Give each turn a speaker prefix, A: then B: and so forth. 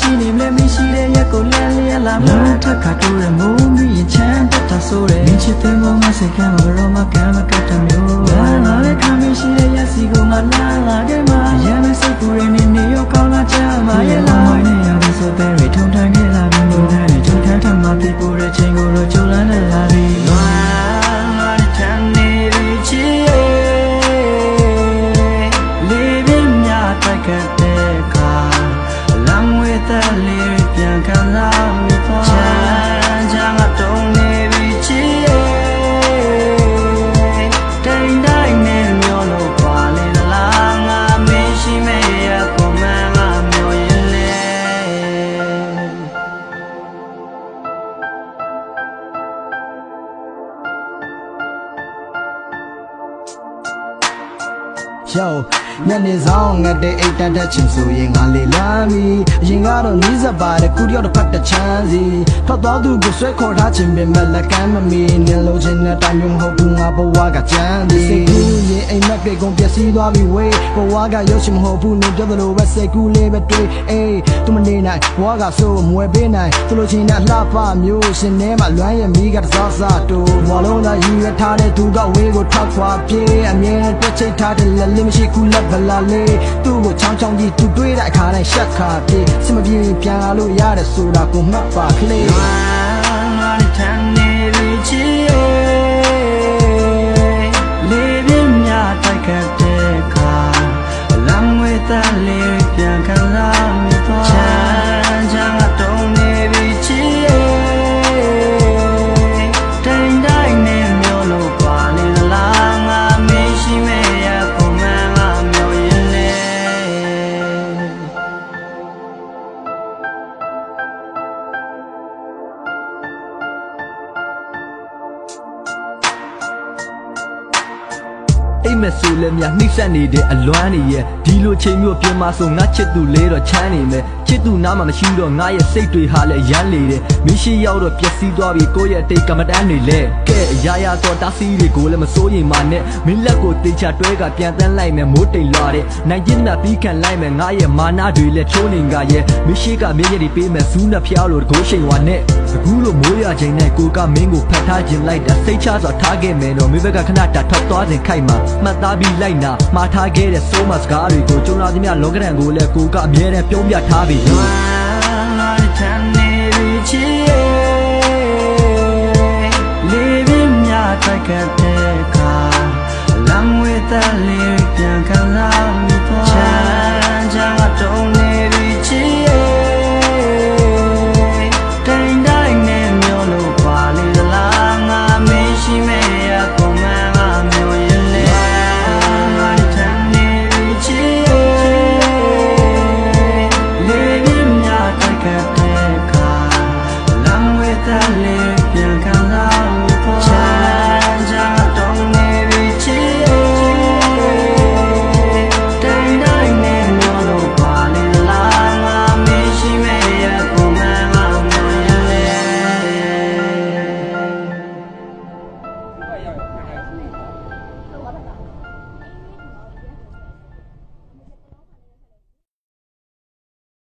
A: ရှိနေမလဲမရှိတဲ့ရက်ကိုလဲလျက်လာမလားထက်ခါတိုးတဲ့မိုးမီချမ်းတက်တာဆိုတဲ့မင်းချစ်တဲ့မောင်မစိတ်ကမ်းမှာရောမကမ်းမကတ်တမျိုးငါလည်းခံမရှိတဲ့ရက်စီကိုငါလာခဲ့မှာရမ်းစိတ်ကူရင်းနေရောကောင်းလာချမ်းမှာရဲ့လားဝိုင်းနေရပြီဆိုတဲ့ရီထုံထမ်းခဲ့လာပြီမို့တဲ့ထုံထမ်းထမှပြပို့တဲ့ချိန်ကိုတော့ကြုံလန်းနေလာပြီငါထမ်းနေပြီချစ်လေးပြင်းများတိုက်ခတ်တဲ့အခါလမ်းဝဲတဲ့လေးပြန်ခံလာမိသွားချမ်းငါတုံးနေပြီချစ်တိမ်တိုင်းနဲ့မျောလို့ပါလေလားငါမရှိမေးရကိုမန်းငါမျောရင်လေ
B: Yo, ညနေဆောင်ငတ်တဲ့အိတ်တန်းတက်ချင်ဆိုရင်ငါလေလမ်းပြီအရင်ကတော့နီးစပ်ပါတဲ့ကုတယောက်တစ်ဖက်တစ်ချမ်းစီထွက်သွားသူကိုဆွဲခေါ်ထားခြင်းပဲမဲ့လက်ကမ်းမမီနင်လုံးချင်းနဲ့တိုင်းမျိုးမဟုတ်ဘူးငါဘဝကကြမ်းသည်စိတ်ကူးရင်အိမ်မက်ပြေကုန်ပျက်စီးသွားပြီဝေးဘဝကရုပ်ရှင်မဟုတ်ဘူးနင်ပြောသလိုပဲစိတ်ကူးလေးပဲတွေးအေးသူမနေနိုင်ဘဝကဆိုမွယ်ပေးနိုင်သူလိုချင်တဲ့လှပမျိုးရှင်ထဲမှာလွမ်းရမီးကတစားစားတူဘဝလုံးသာရည်ရထားတဲ့သူကဝေးကိုထောက်ခွာပြေးအမြဲတွက်ချိတ်ထားတဲ့လက်လေးမရှိကူလက်ဗလာလေးသူ့ကိုချောင်းချောင်းကြီးသူတွေးတဲ့အခါတိုင်းရှက်ခါပြေးစမပြေပြန်လာလို့ရတယ်ဆိုတာကိုမှတ်ပါကလေး
A: ငါထမ်းနေပြီချစ်လေးပြင်းများတိုက်ခတ်တဲ့အခါလမ်းဝဲတဲ့လေးပြန်ခံလာမိသွားချမ်းငါတုံးနေပြီချစ်တိမ်တိုင်းနဲ့မျောလို့ပါလေလားငါမရှိမေးရကိုမန်းငါမျောရင်လေ
C: အိမ်မက်ဆိုလည်းမြနှိမ့်ဆက်နေတဲ့အလွမ်းနေရဲ့ဒီလိုချိန်မျိုးပြင်မှာဆိုငါချစ်သူလေးတော့ချမ်းနေမယ်ချစ်သူနားမှာမရှိတော့ငါရဲ့စိတ်တွေဟာလည်းရမ်းလေတယ်မရှိရောက်တော့ပျက်စီးသွားပြီကိုယ့်ရဲ့တိတ်ကမ္မတန်းတွေလဲကဲအရာရာတော့တားစီးတွေကိုလည်းမစိုးရင်မှနဲ့မင်းလက်ကိုတေချာတွဲကပြန်တန်းလိုက်မယ်မိုးတိမ်လာတဲ့နိုင်ကျင်းနဲ့ပြီးခံလိုက်မယ်ငါရဲ့မာနတွေလည်းချိုးနေငါရဲ့မရှိကမင်းရဲ့ဒီပေးမယ်ဇူးနဲ့ဖျားလို့တကိုးရှိန်ဝါနဲ့အခုလိုမိုးရချိန်နဲ့ကိုကမင်းကိုဖတ်ထားခြင်းလိုက်တာစိတ်ချစွာထားခဲ့မယ်တော့မင်းဘက်ကခဏတာထောက်သွားစဉ်ခိုက်မှာမှတ်သားပြီးလိုက်နာမှားထားခဲ့တဲ့စိုးမစကားတွေကိုကြုံလာသမျှလောကဒဏ်ကိုလည်းကိုကအမြဲတမ်းပြုံးပြထားပြီး
A: ငါထမ်းနေပြီချစ်လေးပြင်းများတိုက်ခတ်တဲ့အခါလမ်းဝဲတဲ့လေးပြန်ခံလာမိ